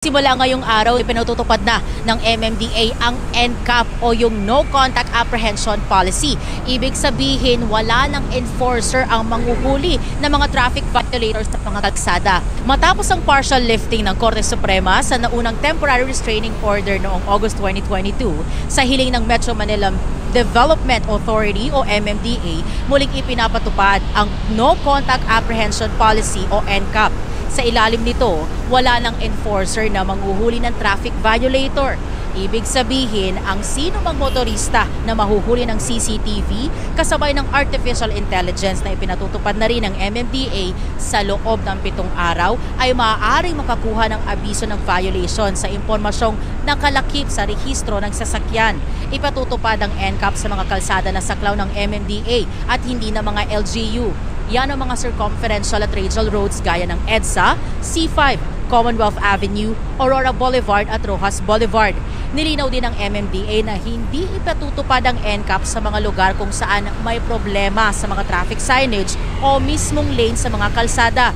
Simula ngayong araw, ipinatutupad na ng MMDA ang NCAP o yung No Contact Apprehension Policy. Ibig sabihin, wala ng enforcer ang manghuhuli ng mga traffic violators sa mga kalsada. Matapos ang partial lifting ng Korte Suprema sa naunang Temporary Restraining Order noong August 2022, sa hiling ng Metro Manila Development Authority o MMDA, muling ipinapatupad ang No Contact Apprehension Policy o NCAP. Sa ilalim nito, wala ng enforcer na manghuhuli ng traffic violator. Ibig sabihin, ang sino mang motorista na mahuhuli ng CCTV kasabay ng artificial intelligence na ipinatutupad na rin ng MMDA sa loob ng 7 araw ay maaaring makakuha ng abiso ng violation sa impormasyong nakalakip sa rehistro ng sasakyan. Ipatutupad ang NCAP sa mga kalsada na saklaw ng MMDA at hindi na mga LGU. Yan ang mga circumferential at radial roads gaya ng EDSA, C5, Commonwealth Avenue, Aurora Boulevard at Rojas Boulevard. Nilinaw din ng MMDA na hindi ipatutupad ang NCAP sa mga lugar kung saan may problema sa mga traffic signage o mismong lane sa mga kalsada.